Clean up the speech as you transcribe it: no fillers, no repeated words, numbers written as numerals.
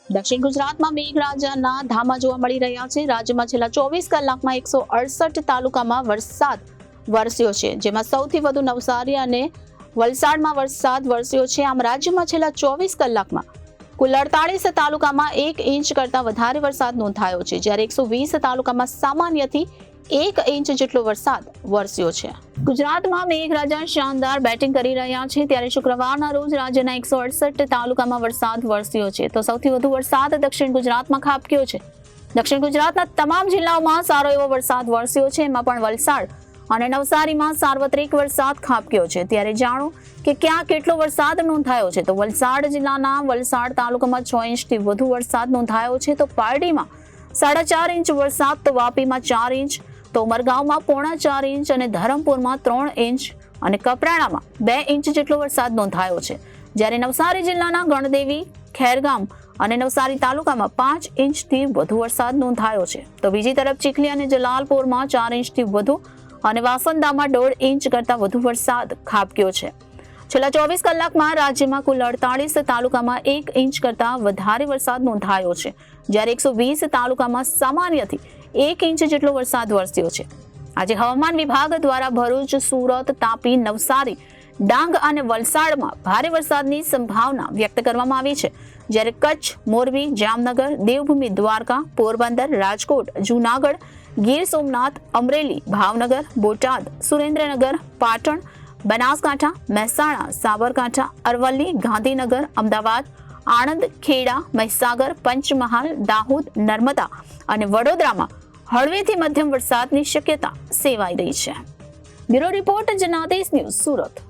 દક્ષિણ ગુજરાતમાં મેઘરાજાના ધામા જોવા મળી રહ્યા છે। રાજ્યમાં છેલ્લા 24 કલાકમાં 168 તાલુકામાં વરસાદ વરસ્યો છે, જેમાં સૌથી વધુ નવસારી અને વલસાડમાં વરસાદ વરસ્યો છે। આમ રાજ્યમાં છેલ્લા 24 કલાકમાં કુલ 48 તાલુકામાં 1 ઇંચ કરતાં વધારે વરસાદ નોંધાયો છે, જ્યારે 120 તાલુકામાં સામાન્યથી 1 ઇંચ જેટલો વરસાદ વરસ્યો છે। ગુજરાતમાં મેઘરાજા શાનદાર બેટિંગ કરી રહ્યા છે, ત્યારે શુક્રવારના રોજ રાજ્યના 168 તાલુકામાં વરસાદ વરસ્યો છે, તો સૌથી વધુ વરસાદ દક્ષિણ ગુજરાતમાં ખાબક્યો છે। દક્ષિણ ગુજરાતના તમામ જિલ્લાઓમાં સારો એવો વરસાદ વરસ્યો છે, એમાં પણ વલસાડ અને નવસારીમાં સાર્વત્રિક વરસાદ ખાબક્યો છે। ત્યારે જાણો કે ક્યાં કેટલો વરસાદ નોંધાયો છે। તો વલસાડ જિલ્લાના વલસાડ તાલુકામાં 6 ઇંચથી વધુ વરસાદ નોંધાયો છે, તો પારડીમાં 4.5 ઇંચ વરસાદ, તો વાપીમાં 4 ઇંચ, તો ઉમરગાંવમાં 4.5 ઇંચ અને ધરમપુરમાં 3 ઇંચ અને કપરાણામાં 2 ઇંચ જેટલો વરસાદ નોંધાયો છે। જ્યારે નવસારી જિલ્લાના ગણદેવી, ખેરગામ અને નવસારી તાલુકામાં 5 ઇંચથી વધુ વરસાદ નોંધાયો છે, તો બીજી તરફ ચીખલી અને જલાલપુરમાં 4 ઇંચથી વધુ અને વાસંદામાં 1.5 ઇંચ કરતાં વધુ વરસાદ ખાબક્યો છે। છેલ્લા 24 કલાકમાં રાજ્યમાં કુલ 48 તાલુકામાં 1 ઇંચ કરતાં વધારે વરસાદ નોંધાયો છે, જ્યારે 120 તાલુકામાં સામાન્યથી 1 ઇંચ જેટલો વરસાદ વરસ્યો છે। આજે હવામાન વિભાગ દ્વારા ભરૂચ, સુરત, તાપી, નવસારી, ડાંગ અને વલસાડમાં ભારે વરસાદની સંભાવના વ્યક્ત કરવામાં આવી છે, જ્યારે કચ્છ, મોરબી, જામનગર, દેવભૂમિ દ્વારકા, પોરબંદર, રાજકોટ, જૂનાગઢ, ગીર સોમનાથ, અમરેલી, ભાવનગર, બોટાદ, સુરેન્દ્રનગર, પાટણ, બનાસકાંઠા, મહેસાણા, સાબરકાંઠા, અરવલ્લી, ગાંધીનગર, અમદાવાદ, આણંદ, ખેડા, મહીસાગર, પંચમહાલ, દાહોદ, નર્મદા અને વડોદરામાં હળવેથી મધ્યમ વરસાદની શક્યતા સેવાઈ રહી છે। Bureau report, Janadesh news, Surat.